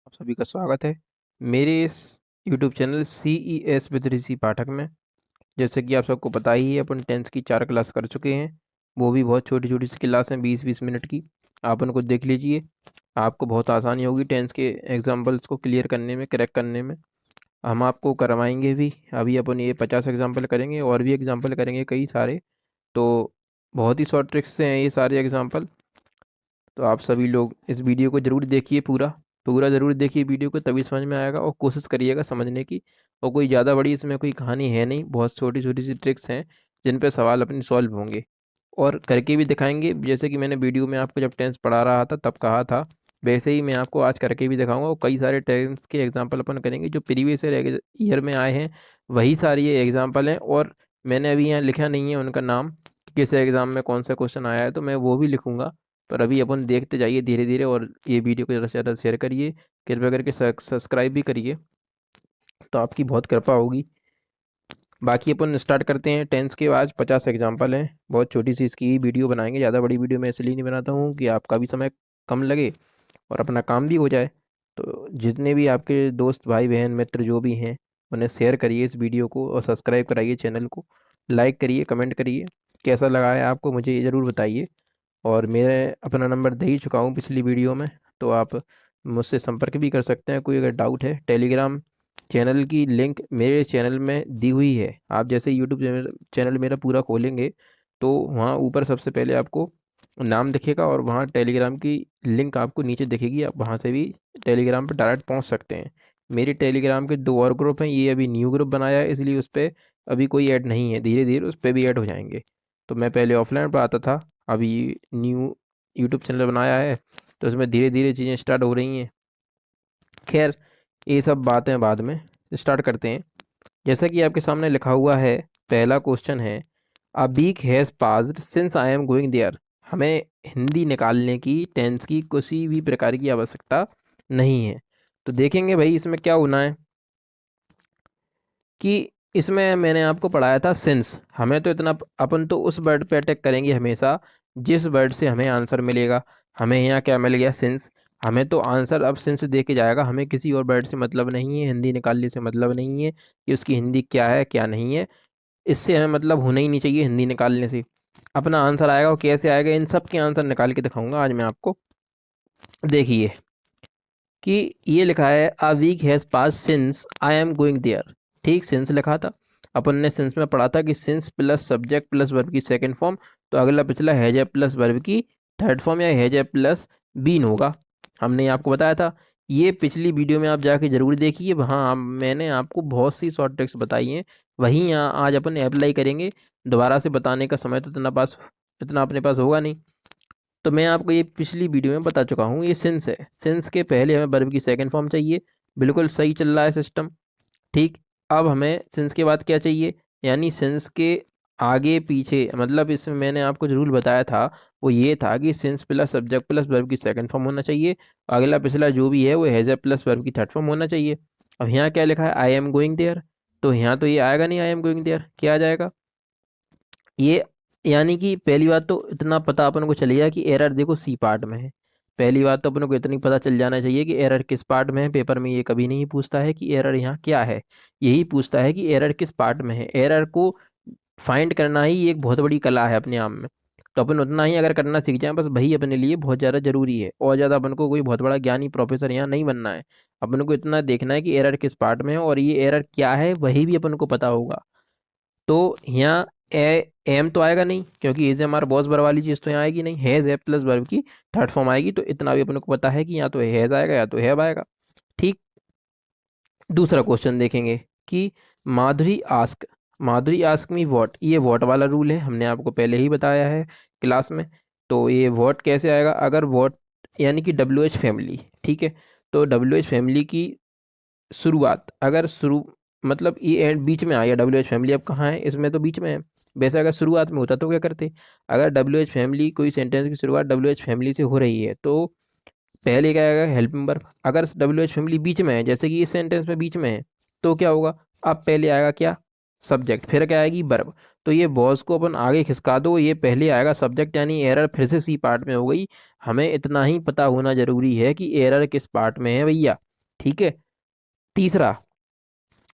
आप सभी का स्वागत है मेरे इस YouTube चैनल CES विद ऋषि पाठक में। जैसे कि आप सबको पता ही है, अपन टेंथ की 4 क्लास कर चुके हैं। वो भी बहुत छोटी छोटी सी क्लास हैं, 20-20 मिनट की। आप उनको देख लीजिए, आपको बहुत आसानी होगी टेंथ के एग्जाम्पल्स को क्लियर करने में, क्रैक करने में। हम आपको करवाएंगे भी। अभी अपन ये 50 एग्जाम्पल करेंगे और भी एग्जाम्पल करेंगे कई सारे। तो बहुत ही शॉर्ट ट्रिक्स से हैं ये सारे एग्जाम्पल। तो आप सभी लोग इस वीडियो को ज़रूर देखिए, पूरा पूरा ज़रूर देखिए वीडियो को, तभी समझ में आएगा। और कोशिश करिएगा समझने की। और कोई ज़्यादा बड़ी इसमें कोई कहानी है नहीं, बहुत छोटी छोटी सी ट्रिक्स हैं जिन पे सवाल अपने सॉल्व होंगे और करके भी दिखाएंगे। जैसे कि मैंने वीडियो में आपको जब टेंस पढ़ा रहा था तब कहा था, वैसे ही मैं आपको आज करके भी दिखाऊंगा। और कई सारे टेंस के एग्जाम्पल अपन करेंगे जो प्रीवियस ईयर में आए हैं, वही सारे ये एग्जाम्पल हैं। और मैंने अभी यहाँ लिखा नहीं है उनका नाम, कि किस एग्ज़ाम में कौन सा क्वेश्चन आया है, तो मैं वो भी लिखूंगा। पर अभी अपन देखते जाइए धीरे धीरे, और ये वीडियो को ज़्यादा से ज़्यादा शेयर करिए, कृपया करके सब्सक्राइब भी करिए, तो आपकी बहुत कृपा होगी। बाकी अपन स्टार्ट करते हैं। टेंस के आज 50 एग्जाम्पल हैं, बहुत छोटी सी इसकी वीडियो बनाएंगे। ज़्यादा बड़ी वीडियो मैं इसलिए नहीं बनाता हूँ कि आपका भी समय कम लगे और अपना काम भी हो जाए। तो जितने भी आपके दोस्त, भाई बहन, मित्र जो भी हैं, उन्हें शेयर करिए इस वीडियो को, और सब्सक्राइब कराइए चैनल को, लाइक करिए, कमेंट करिए। कैसा लगा है आपको मुझे ये ज़रूर बताइए। और मैं अपना नंबर दे ही चुका हूँ पिछली वीडियो में, तो आप मुझसे संपर्क भी कर सकते हैं कोई अगर डाउट है। टेलीग्राम चैनल की लिंक मेरे चैनल में दी हुई है। आप जैसे यूट्यूब चैनल मेरा पूरा खोलेंगे, तो वहाँ ऊपर सबसे पहले आपको नाम दिखेगा और वहाँ टेलीग्राम की लिंक आपको नीचे दिखेगी। आप वहाँ से भी टेलीग्राम पर डायरेक्ट पहुँच सकते हैं। मेरे टेलीग्राम के 2 और ग्रुप हैं, ये अभी न्यू ग्रुप बनाया है, इसलिए उस पर अभी कोई ऐड नहीं है। धीरे धीरे उस पर भी ऐड हो जाएंगे। तो मैं पहले ऑफलाइन पर आता था, अभी न्यू यूट्यूब चैनल बनाया है, तो इसमें धीरे धीरे चीज़ें स्टार्ट हो रही हैं। खैर, ये सब बातें बाद में। स्टार्ट करते हैं। जैसा कि आपके सामने लिखा हुआ है, पहला क्वेश्चन है, a week has passed since I am going there. हमें हिंदी निकालने की टेंस की किसी भी प्रकार की आवश्यकता नहीं है। तो देखेंगे भाई इसमें क्या होना है कि इसमें मैंने आपको पढ़ाया था सिंस। हमें तो इतना, अपन तो उस वर्ड पे अटैक करेंगे हमेशा जिस वर्ड से हमें आंसर मिलेगा। हमें यहाँ क्या मिल गया? सिंस। हमें तो आंसर अब सिंस दे के जाएगा, हमें किसी और वर्ड से मतलब नहीं है, हिंदी निकालने से मतलब नहीं है कि उसकी हिंदी क्या है क्या नहीं है। इससे हमें मतलब होना ही नहीं चाहिए हिंदी निकालने से। अपना आंसर आएगा, और कैसे आएगा इन सब के आंसर निकाल के दिखाऊंगा आज मैं आपको। देखिए कि ये लिखा है, a week has pass since I am going there. ठीक, सिंस लिखा था। अपन ने सिंस में पढ़ा था कि since plus subject plus verb की सेकंड फॉर्म, तो अगला पिछला हैज प्लस वर्ब की थर्ड फॉर्म या हैज प्लस बीन होगा। हमने आपको बताया था। ये पिछली वीडियो में आप जाके जरूर देखिए, वहाँ मैंने आपको बहुत सी शॉर्ट ट्रिक्स बताई हैं। वहीं यहाँ आज अपन अप्लाई करेंगे। दोबारा से बताने का समय तो इतना अपने पास होगा नहीं। तो मैं आपको ये पिछली वीडियो में बता चुका हूँ, ये सिंस है। सिंस के पहले हमें वर्ब की सेकंड फॉर्म चाहिए। बिल्कुल सही चल रहा है सिस्टम। ठीक। अब हमें सिंस के बाद क्या चाहिए? यानी सिंस के आगे पीछे, मतलब इसमें मैंने आपको जरूर बताया था, वो ये था कि since plus subject plus verb की सेकंड फॉर्म होना चाहिए। अगला पिछला जो भी है वो हैज़ प्लस वर्ब की थर्ड फॉर्म होना चाहिए। अब यहाँ क्या लिखा है? I am going there. तो यहाँ तो ये आएगा नहीं, आई एम गोइंग देयर क्या आ जाएगा ये? यानी कि पहली बात तो इतना पता अपन को चलेगा कि एरर देखो सी पार्ट में है। पहली बात तो अपन को इतनी पता चल जाना चाहिए कि एरर किस पार्ट में है। पेपर में ये कभी नहीं पूछता है कि एरर यहाँ क्या है, यही पूछता है कि एरर किस पार्ट में है। एरर को फाइंड करना ही एक बहुत बड़ी कला है अपने आप में। तो अपन उतना ही अगर करना सीख जाए, बस वही अपने लिए बहुत ज़्यादा जरूरी है। और ज़्यादा अपन को कोई बहुत बड़ा ज्ञानी प्रोफेसर यहाँ नहीं बनना है। अपन को इतना देखना है कि एरर किस पार्ट में है और ये एरर क्या है, वही भी अपन को पता होगा। तो यहाँ एम तो आएगा नहीं, क्योंकि इज हमारा बॉस बर वाली चीज़ तो यहाँ आएगी नहीं। हैज़ है प्लस वर्ब की थर्ड फॉर्म आएगी, तो इतना भी अपन को पता है कि या तो हैज़ आएगा या तो हैव आएगा। ठीक। दूसरा क्वेश्चन देखेंगे कि माधुरी आस्क मी वॉट। ये वॉट वाला रूल है, हमने आपको पहले ही बताया है क्लास में। तो ये वॉट कैसे आएगा? अगर वॉट यानी कि डब्ल्यू एच फैमिली, ठीक है, तो डब्ल्यू एच फैमिली की शुरुआत, अगर शुरू मतलब ये एंड बीच में आया, डब्ल्यू एच फैमिली अब कहाँ है? इसमें तो बीच में है। वैसे अगर शुरुआत में होता तो क्या करते? अगर डब्ल्यू एच फैमिली, कोई सेंटेंस की शुरुआत डब्ल्यू एच फैमिली से हो रही है, तो पहले क्या आएगा? Helping verb. अगर डब्ल्यू एच फैमिली बीच में है, जैसे कि इस सेंटेंस में बीच में है, तो क्या होगा? अब पहले आएगा क्या? सब्जेक्ट। फिर क्या आएगी? वर्ब। तो ये बॉस को अपन आगे खिसका दो, ये पहले आएगा सब्जेक्ट, यानी एरर फिर से सी पार्ट में हो गई। हमें इतना ही पता होना जरूरी है कि एरर किस पार्ट में है भैया। ठीक है। तीसरा,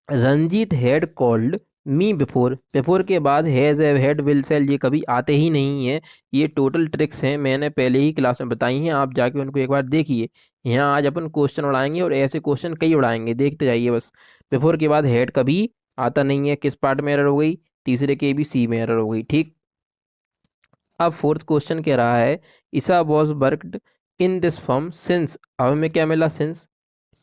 Ranjeet had called me before, before के बाद has have had will shall ये कभी आते ही नहीं है। ये टोटल ट्रिक्स हैं, मैंने पहले ही क्लास में बताई हैं, आप जाके उनको एक बार देखिए। यहाँ आज अपन क्वेश्चन उड़ाएंगे और ऐसे क्वेश्चन कई उड़ाएंगे, देखते जाइए बस। बिफोर के बाद हैड कभी आता नहीं है, किस पार्ट में एरर हो गई? तीसरे के भी सी में एरर हो गई, ठीक। अब फोर्थ क्वेश्चन कह रहा है ईसा was worked in this form since, अब हमें क्या मिला? सिंस,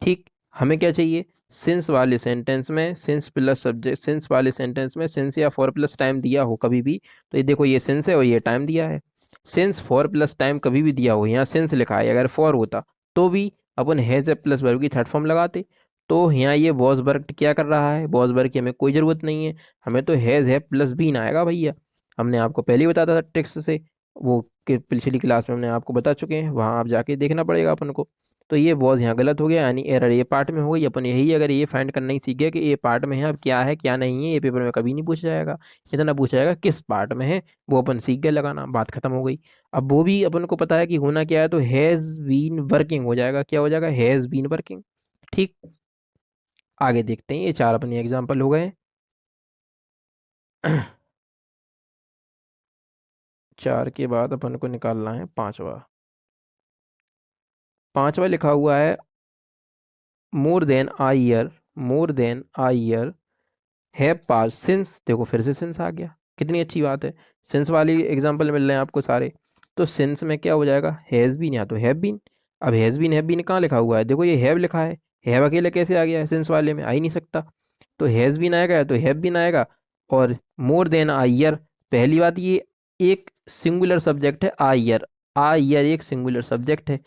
ठीक। हमें क्या चाहिए? सिंस वाले सेंटेंस में सिंस प्लस सब्जेक्ट, सिंस वाले सेंटेंस में सिंस या फॉर प्लस टाइम दिया हो कभी भी, तो ये देखो ये सिंस है और ये टाइम दिया है। सिंस फॉर प्लस टाइम कभी भी दिया हो, यहाँ सिंस लिखा है, अगर फॉर होता तो भी अपन हैज ए प्लस वर्ब की थर्ड फॉर्म लगाते। तो यहाँ ये वॉज वर्क क्या कर रहा है? वॉज वर्क की हमें कोई ज़रूरत नहीं है, हमें तो हैज़ है प्लस बीन आएगा भैया। हमने आपको पहले ही बताया था टेक्स्ट से, वो पिछली क्लास में हमने आपको बता चुके हैं, वहाँ आप जाके देखना पड़ेगा अपन को। तो ये वॉज यहाँ गलत हो गया, यानी एरर ये पार्ट में हो गई। अपन यही अगर ये फाइंड करना ही सीख गए कि ये पार्ट में है, अब क्या है क्या नहीं है, ये पेपर में कभी नहीं पूछा जाएगा। इतना पूछा जाएगा किस पार्ट में है, वो अपन सीख गए लगाना, बात खत्म हो गई। अब वो भी अपन को पता है कि होना क्या है, तो हैज़ बीन वर्किंग हो जाएगा, क्या हो जाएगा? हैज़ बीन वर्किंग, ठीक। आगे देखते हैं, ये चार अपने एग्जाम्पल हो गए। चार के बाद अपन को निकालना है पांचवा। पांचवा लिखा हुआ है more than a year, more than a year have pass since, देखो फिर से सिंस आ गया, कितनी अच्छी बात है। सिंस वाली एग्जांपल मिल रहे हैं आपको सारे। तो सिंस में क्या हो जाएगा? हैज़ बीन या तो हैव बीन। अब हैव बीन कहाँ लिखा हुआ है? देखो ये हैव लिखा है, हैव अकेले कैसे आ गया है? सिंस वाले में आ ही नहीं सकता। तो हैज़ बीन आएगा या तो हैव बीन आएगा। और मोर देन आ ईयर, पहली बात ये एक सिंगुलर सब्जेक्ट है, आ ईयर, आ ईयर एक सिंगुलर सब्जेक्ट है।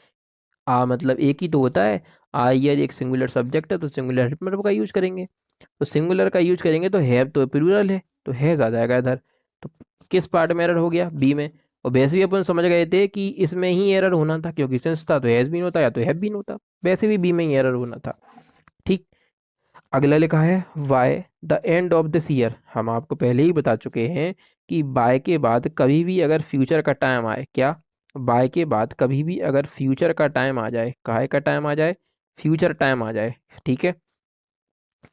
आ मतलब एक ही तो होता है, आ ईयर एक सिंगुलर सब्जेक्ट है, तो सिंगुलर मतलब का यूज करेंगे। तो सिंगुलर का यूज करेंगे तो हैव तो प्लूरल है, तो हैज आ जाएगा इधर। तो किस पार्ट में एरर हो गया? बी में। और वैसे भी अपन समझ गए थे कि इसमें ही एरर होना था, क्योंकि सिंस था तो हैज बीन होता या तो हैव बीन होता, वैसे भी बी में ही एरर होना था, ठीक। अगला लिखा है why the end of this year, हम आपको पहले ही बता चुके हैं कि बाय के बाद कभी भी अगर फ्यूचर का टाइम आए, क्या? बाय के बाद कभी भी अगर फ्यूचर का टाइम आ जाए, काहे का टाइम आ जाए? फ्यूचर टाइम आ जाए, ठीक है।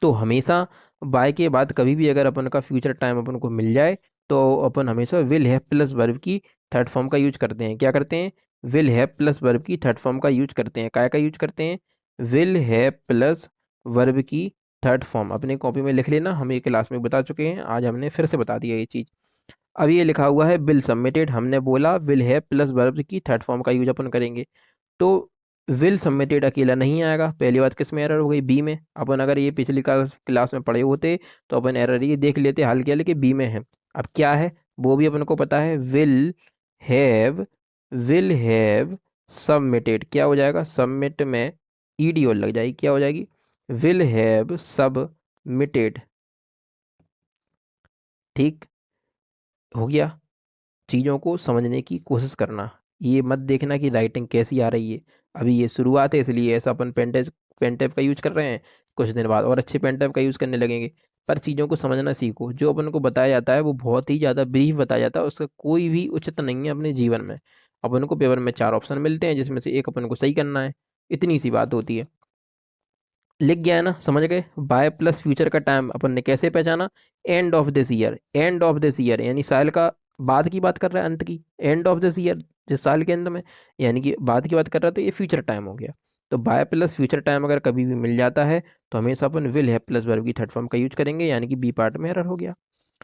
तो हमेशा बाय के बाद कभी भी अगर अपन का फ्यूचर टाइम अपन को मिल जाए, तो अपन हमेशा विल हैव प्लस वर्ब की थर्ड फॉर्म का यूज करते हैं। क्या करते हैं? विल हैव प्लस वर्ब की थर्ड फॉर्म का यूज करते हैं। काय का यूज करते हैं? विल हैव प्लस वर्ब की थर्ड फॉर्म। अपने कॉपी में लिख लेना, हम ये क्लास में बता चुके हैं, आज हमने फिर से बता दिया ये चीज़। अब ये लिखा हुआ है बिल सबमिटेड, हमने बोला विल हैव प्लस वर्ब की थर्ड फॉर्म का यूज अपन करेंगे। तो विल सबमिटेड अकेला नहीं आएगा, पहली बात किस में एरर हो गई? बी में। अपन अगर ये पिछली क्लास में पढ़े होते तो अपन एरर ये देख लेते, हाल किया लेकिन बी में है। अब क्या है वो भी अपन को पता है, हैव विल हैव सबमिटेड, क्या हो जाएगा? सबमिट में ईडी और लग जाएगी, क्या हो जाएगी? विल हैव सबमिटेड, ठीक हो गया। चीज़ों को समझने की कोशिश करना, ये मत देखना कि राइटिंग कैसी आ रही है, अभी ये शुरुआत है, इसलिए ऐसा अपन पेन टैब का यूज कर रहे हैं। कुछ दिन बाद और अच्छे पेन टैब का यूज करने लगेंगे। पर चीज़ों को समझना सीखो, जो अपन को बताया जाता है वो बहुत ही ज़्यादा ब्रीफ बताया जाता है, उसका कोई भी उचित नहीं है अपने जीवन में। अपन को पेपर में चार ऑप्शन मिलते हैं, जिसमें से एक अपन को सही करना है, इतनी सी बात होती है। लिख गया है ना, समझ गए? बाय प्लस फ्यूचर का टाइम अपन ने कैसे पहचाना? End of this year, end of this year यानी साल का बाद की बात कर रहा है, अंत की। एंड ऑफ दिस ईयर जिस साल के अंत में, यानी कि बाद की बात कर रहा है, तो ये फ्यूचर टाइम हो गया। तो बाय प्लस फ्यूचर टाइम अगर कभी भी मिल जाता है तो हमेशा अपन विल हैव प्लस वर्ब की थर्ड फॉर्म का यूज करेंगे, यानी कि बी पार्ट में एरर हो गया।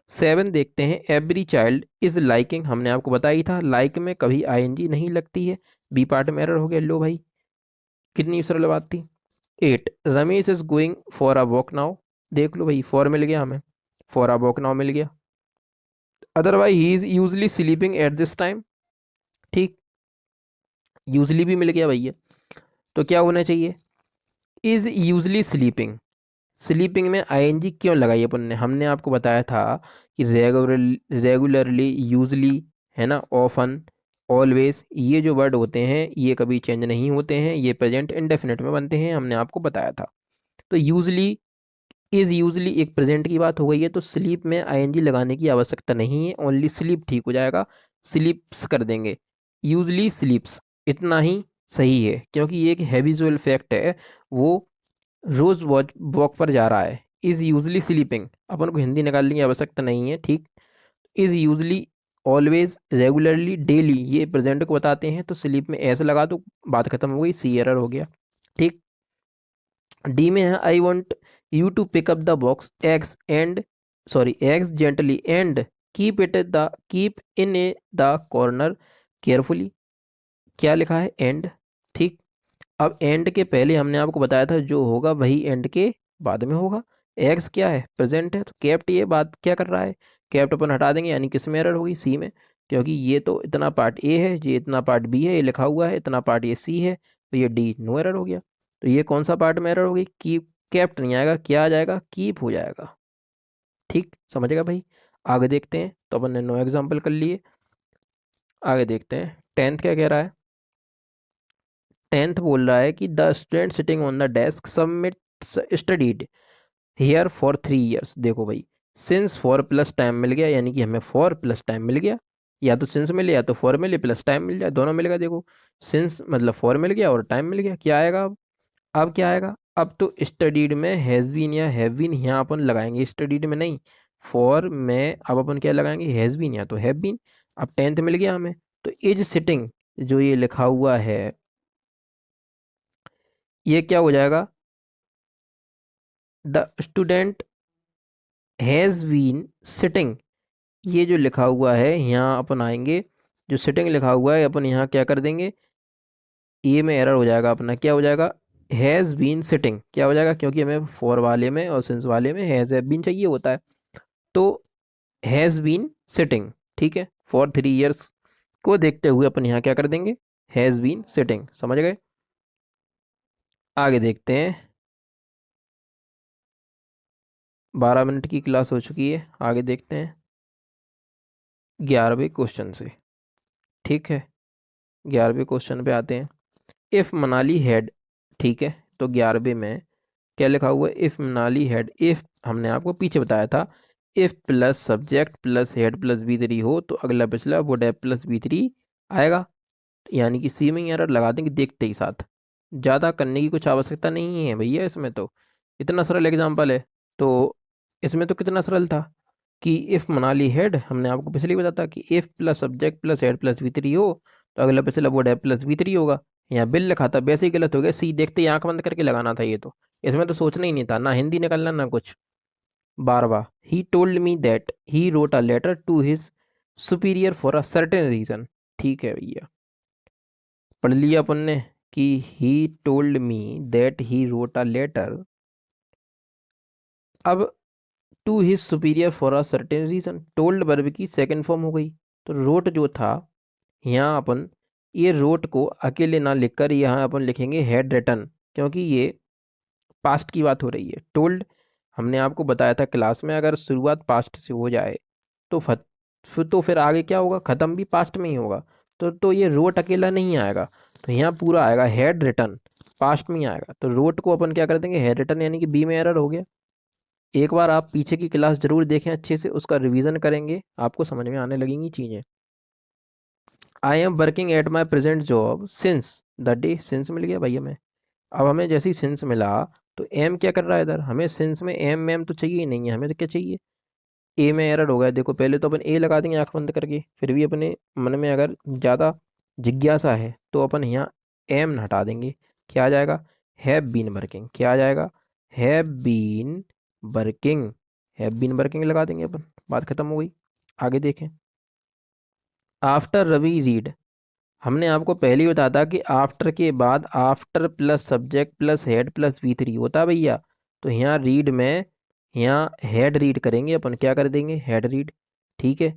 7 देखते हैं, एवरी चाइल्ड इज लाइकिंग, हमने आपको बताया ही था लाइक में कभी आईएनजी नहीं लगती है, बी पार्ट में एरर हो गया। लो भाई, कितनी सरल बात थी। 8 Ramesh is going for a walk now, देख लो भाई, फॉर मिल गया हमें, फॉर अ वॉक नाउ मिल गया। Otherwise he is usually sleeping at this time, ठीक, यूजली भी मिल गया भैया। तो क्या होना चाहिए? इज यूजली स्लीपिंग, स्लीपिंग में आईएनजी क्यों लगाई अपन ने? हमने आपको बताया था कि रेगुलरली, यूजली, है ना, ऑफन, ऑलवेज, ये जो वर्ड होते हैं ये कभी चेंज नहीं होते हैं, ये प्रेजेंट इंडेफिनिट में बनते हैं, हमने आपको बताया था। तो यूजली, इज यूजली एक प्रेजेंट की बात हो गई है, तो स्लीप में आईएनजी लगाने की आवश्यकता नहीं है, ओनली स्लीप ठीक हो जाएगा, स्लीप्स कर देंगे, यूजली स्लीप्स, इतना ही सही है, क्योंकि ये एक हैविजुअल फैक्ट है, वो रोज वॉच वॉक पर जा रहा है, इज यूजली स्लीपिंग, अपन को हिंदी निकालने की आवश्यकता नहीं है, ठीक। Is usually, always, regularly, daily, ये प्रेजेंट को बताते हैं, तो स्लीप में ऐसे लगा दो, बात खत्म हो गई, सी एरर हो गया, ठीक। डी में है I want you to pick up the box eggs and, sorry eggs gently and keep in a the corner carefully, क्या लिखा है, एंड, ठीक। अब एंड के पहले हमने आपको बताया था जो होगा वही एंड के बाद में होगा। एक्स क्या है, प्रेजेंट है, तो कैप्ट ये बात क्या कर रहा है, कैप्ट अपन हटा देंगे, यानी किस में एरर होगी, सी में, क्योंकि ये तो इतना पार्ट ए है, ये इतना पार्ट बी है, ये लिखा हुआ है, इतना पार्ट ये सी है, तो ये डी, नो एरर हो गया। तो ये कौन सा पार्ट में एरर होगी, कीप, कैप्ट नहीं आएगा, क्या आ जाएगा, कीप हो जाएगा, ठीक, समझेगा भाई। आगे देखते हैं, तो अपन ने नो एग्जाम्पल कर लिए, आगे देखते हैं टेंथ क्या कह रहा है। टेंथ बोल रहा है कि the student sitting on the desk submit studied here for 3 years. देखो भाई, सिंस फॉर प्लस टाइम मिल गया, यानी कि हमें फॉर प्लस टाइम मिल गया, या तो सिंस मिले या तो फॉर मिले प्लस टाइम मिल जाए, दोनों मिलेगा। देखो, सिंस मतलब फॉर मिल गया और टाइम मिल गया, क्या आएगा अब क्या आएगा, अब तो स्टडीड में हैज़ बीन या हैव बीन यहाँ अपन लगाएंगे, स्टडीड में नहीं, फॉर में अब अपन क्या लगाएंगे, हैज़ बीन या तो हैव बीन। अब टेंथ मिल गया हमें, तो इज सिटिंग जो ये लिखा हुआ है, ये क्या हो जाएगा, the student has been sitting, ये जो लिखा हुआ है यहाँ अपन आएंगे, जो सिटिंग लिखा हुआ है अपन यहाँ क्या कर देंगे, ए में एरर हो जाएगा अपना, क्या हो जाएगा, हैज़ बीन सिटिंग, क्या हो जाएगा, क्योंकि हमें फॉर वाले में और सिंस वाले में हैज़ हैव बीन चाहिए होता है, तो हैज़ बीन सिटिंग, ठीक है, फॉर 3 ईयर्स को देखते हुए अपन यहाँ क्या कर देंगे, हैज़ बीन सिटिंग, समझ गए। आगे देखते हैं, 12 मिनट की क्लास हो चुकी है, आगे देखते हैं 11वें क्वेश्चन से, ठीक है। 11वें क्वेश्चन पे आते हैं, इफ़ मनाली हैड, ठीक है, तो 11वें में क्या लिखा हुआ है, इफ़ मनाली हैड, इफ़ हमने आपको पीछे बताया था, if plus subject plus had plus V three हो तो अगला पिछला would have plus V three आएगा, यानी कि सी में ही एरर लगा देंगे देखते ही साथ, ज़्यादा करने की कुछ आवश्यकता नहीं है भैया, इसमें तो इतना सरल एग्जाम्पल है। तो इसमें तो कितना सरल था कि इफ़ मनाली हेड, हमने आपको पिछले ही बताया था कि if plus subject plus had plus V three हो तो अगला पिछला would have plus V three होगा, यहाँ बिल लिखा था वैसे ही गलत हो गया, सी देखते ही आंख बंद करके लगाना था, ये तो इसमें तो सोचना ही नहीं था, ना हिंदी निकलना ना कुछ। 12वां, he told me that he wrote a letter to his superior for a certain reason, ठीक है भैया, पढ़ लिया अपन ने कि he told me that he wrote a letter, अब to his superior for a certain reason, told verb की सेकंड फॉर्म हो गई, तो रोट जो था यहाँ अपन, ये रोट को अकेले ना लिखकर यहाँ अपन लिखेंगे हैड रिटन, क्योंकि ये पास्ट की बात हो रही है। टोल्ड हमने आपको बताया था क्लास में, अगर शुरुआत पास्ट से हो जाए तो फिर आगे क्या होगा, ख़त्म भी पास्ट में ही होगा, तो ये रोट अकेला नहीं आएगा, तो यहाँ पूरा आएगा हैड रिटन, पास्ट में ही आएगा, तो रोट को अपन क्या कर देंगे, हैड रिटन, यानी कि बी में एरर हो गया। एक बार आप पीछे की क्लास जरूर देखें अच्छे से, उसका रिवीजन करेंगे, आपको समझ में आने लगेंगी चीज़ें। I am working at my present job since the day, since मिल गया भाई हमें, अब हमें जैसे ही सिंस मिला तो एम क्या कर रहा है इधर, हमें सिंस में एम एम तो चाहिए ही नहीं है, हमें तो क्या चाहिए, ए में एरर हो गया। देखो पहले तो अपन ए लगा देंगे आंख बंद करके, फिर भी अपने मन में अगर ज़्यादा जिज्ञासा है तो अपन यहाँ एम हटा देंगे, क्या आ जाएगा, हैव बीन वर्किंग, क्या आ जाएगा, have been working, have been working लगा देंगे अपन, बात खत्म हो गई। आगे देखें, आफ्टर रवि रीड, हमने आपको पहले ही बताया था कि आफ्टर के बाद after plus subject plus had plus V three होता है भैया, तो यहाँ रीड में यहाँ हेड रीड करेंगे अपन, क्या कर देंगे, हेड रीड, ठीक है,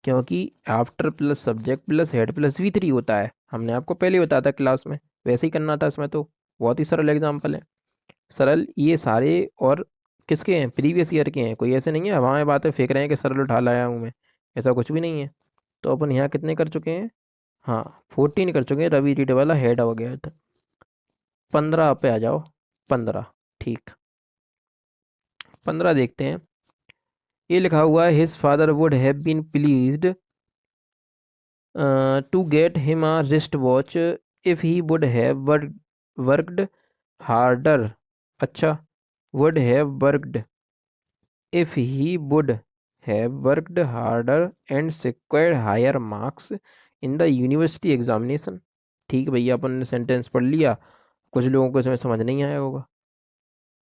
क्योंकि after plus subject plus had plus V three होता है, हमने आपको पहले ही बताया था क्लास में, वैसे ही करना था इसमें, तो बहुत ही सरल एग्जाम्पल है, सरल ये सारे, और किसके हैं, प्रीवियस ईयर के हैं, कोई ऐसे नहीं है हवाएं बातें फेंक रहे हैं कि सरल उठा लाया हूँ मैं, ऐसा कुछ भी नहीं है। तो अपन यहाँ कितने कर चुके हैं, हाँ 14 कर चुके हैं, रवि रीड वाला हेड हो गया था। 15 पे आ जाओ, 15, ठीक, 15 देखते हैं, ये लिखा हुआ है his father would have been pleased to get him a wrist watch if he would have worked harder, अच्छा, would have worked, if he would have worked harder and secured higher marks in the university examination. ठीक है भैया, अपन ने sentence पढ़ लिया, कुछ लोगों को इसमें समझ नहीं आया होगा,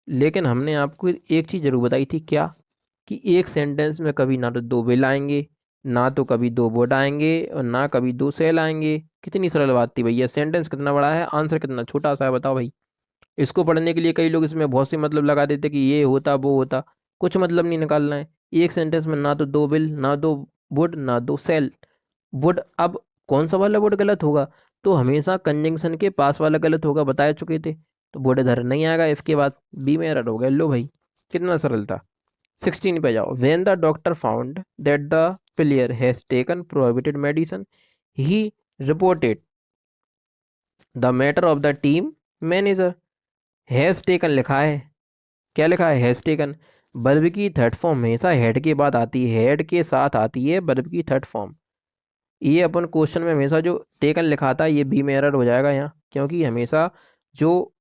लेकिन हमने आपको एक चीज़ जरूर बताई थी, क्या? कि एक सेंटेंस में कभी ना तो दो विल आएंगे, ना तो कभी दो वुड आएंगे, और ना कभी दो सेल आएंगे। कितनी सरल बात थी भैया, सेंटेंस कितना बड़ा है, आंसर कितना छोटा सा है, बताओ भाई। इसको पढ़ने के लिए कई लोग इसमें बहुत से मतलब लगा देते कि ये होता वो होता, कुछ मतलब नहीं निकालना है। एक सेंटेंस में ना तो दो विल, ना दो वुड, ना दो सेल। वुड, अब कौन सा वाला वुड गलत होगा? तो हमेशा कंजंक्शन के पास वाला गलत होगा, बता चुके थे। तो वुड इधर नहीं आएगा, इफ के बाद बी में एरर हो गया। लो भाई, कितना सरल था। 16 पे जाओ। When the doctor found that the player has taken prohibited medicine, he reported the matter of the team manager. Has taken लिखा है, क्या लिखा है? Has taken. वर्ब की थर्ड फॉर्म हमेशा हेड के बाद आती है, हेड के साथ आती है वर्ब की थर्ड फॉर्म। ये अपन क्वेश्चन में हमेशा जो टेकन लिखा था, ये बी में एरर हो जाएगा यहाँ, क्योंकि हमेशा जो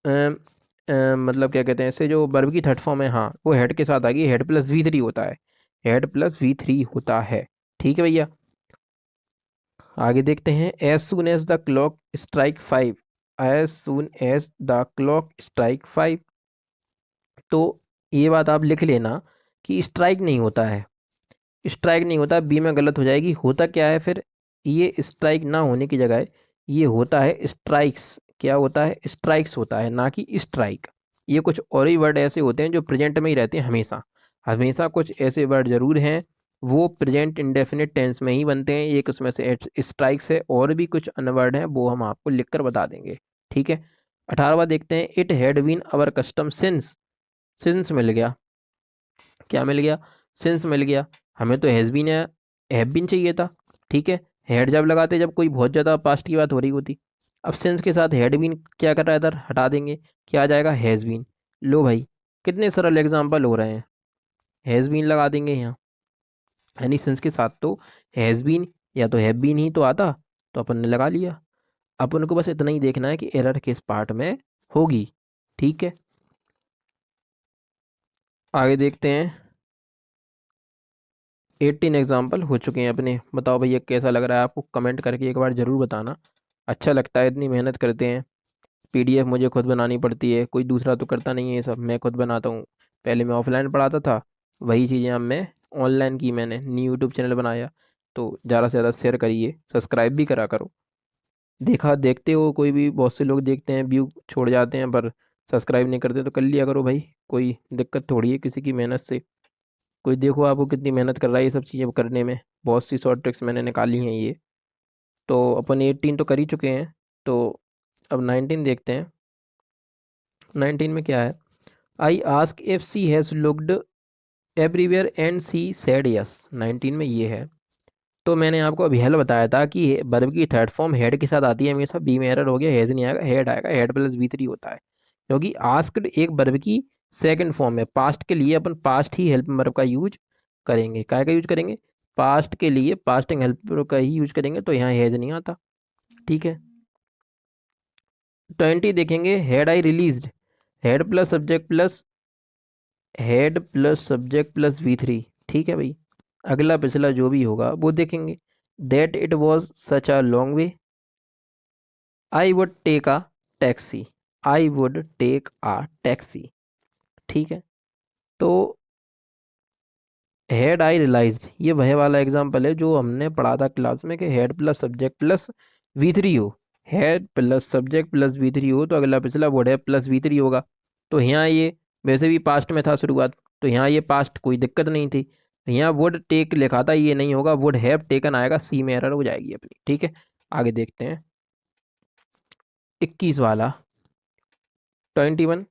मतलब क्या कहते हैं इसे, जो वर्ब की थर्ड फॉर्म है, हाँ, वो हेड के साथ आ गई। हेड प्लस वी थ्री होता है, हेड प्लस वी थ्री होता है। ठीक है भैया, आगे देखते हैं। As soon as the clock strike five, as soon as the clock strike five. तो ये बात आप लिख लेना कि स्ट्राइक नहीं होता है, स्ट्राइक नहीं होता, बी में गलत हो जाएगी। होता क्या है फिर? ये स्ट्राइक ना होने की जगह ये होता है स्ट्राइक्स। क्या होता है? स्ट्राइक्स होता है, ना कि स्ट्राइक। ये कुछ और ही वर्ड ऐसे होते हैं जो प्रेजेंट में ही रहते हैं हमेशा। हमेशा कुछ ऐसे वर्ड जरूर हैं, वो प्रेजेंट इंडेफिनिट टेंस में ही बनते हैं। एक उसमें से स्ट्राइक्स है, और भी कुछ अन्य वर्ड हैं, वो हम आपको लिख कर बता देंगे। ठीक है, 18वां देखते हैं। It had been our custom since, since मिल गया, क्या मिल गया? सिंस मिल गया। हमें तो हैज़ बीन है, हैव बीन चाहिए था। ठीक है, हेड जब लगाते जब कोई बहुत ज़्यादा पास्ट की बात हो रही होती। अब सिंस के साथ हैड बीन क्या कर रहा है, इधर हटा देंगे, क्या आ जाएगा? Has been. लो भाई, कितने सरल एग्जाम्पल हो रहे हैं। हैज़ बीन लगा देंगे यहाँ, यानी सिंस के साथ तो हैज़ बीन या तो हैव बीन ही तो आता, तो अपन ने लगा लिया। अपन को बस इतना ही देखना है कि एरर किस पार्ट में होगी। ठीक है, आगे देखते हैं। 18 एग्जाम्पल हो चुके हैं अपने। बताओ भैया कैसा लग रहा है आपको, कमेंट करके एक बार ज़रूर बताना। अच्छा लगता है, इतनी मेहनत करते हैं। पीडीएफ मुझे खुद बनानी पड़ती है, कोई दूसरा तो करता नहीं है ये सब, मैं खुद बनाता हूँ। पहले मैं ऑफलाइन पढ़ाता था, वही चीज़ें अब मैं ऑनलाइन की। मैंने न्यू यूट्यूब चैनल बनाया, तो ज़्यादा से ज़्यादा शेयर करिए, सब्सक्राइब भी करा करो। देखा, देखते हो कोई भी, बहुत से लोग देखते हैं, व्यू छोड़ जाते हैं, पर सब्सक्राइब नहीं करते, तो कर लिया करो भाई। कोई दिक्कत थोड़ी है किसी की मेहनत से। कोई देखो आपको कितनी मेहनत कर रहा है ये सब चीज़ें करने में, बहुत सी शॉर्ट ट्रिक्स मैंने निकाली हैं ये। तो अपन 18 तो कर ही चुके हैं, तो अब 19 देखते हैं। 19 में क्या है? I ask if she has looked everywhere and she said yes. 19 में ये है। तो मैंने आपको अभी हल बताया था कि वर्ब की थर्ड फॉर्म हेड के साथ आती है हमेशा। बी में एरर हो गया, हैज़ नहीं आएगा, हेड आएगा, हेड प्लस बी थ्री होता है। क्योंकि आस्क्ड एक वर्ब की सेकंड फॉर्म है, पास्ट के लिए अपन पास्ट ही हेल्प वर्ब का यूज करेंगे। काय का यूज करेंगे? पास्ट के लिए पास्टिंग हेल्प का ही यूज करेंगे, तो यहाँ हैज़ नहीं आता। ठीक है, 20 देखेंगे। Had I released, head plus subject plus V three. ठीक है भाई, अगला पिछला जो भी होगा वो देखेंगे। That it was such a long way, I would take a taxi, I would take a taxi. ठीक है, तो हेड आई रियलाइज्ड, ये वह वाला एग्जाम्पल है जो हमने पढ़ा था क्लास में, कि had plus subject plus V three हो। Had plus subject plus V three हो, तो अगला पिछला would have plus V three होगा। तो यहाँ ये वैसे भी पास्ट में था शुरुआत, तो यहाँ ये पास्ट कोई दिक्कत नहीं थी। यहाँ वुड टेक लिखा था, ये नहीं होगा, वुड हैव टेकन आएगा, सी में एरर हो जाएगी अपनी। ठीक है, आगे देखते हैं। 21 वाला, 21,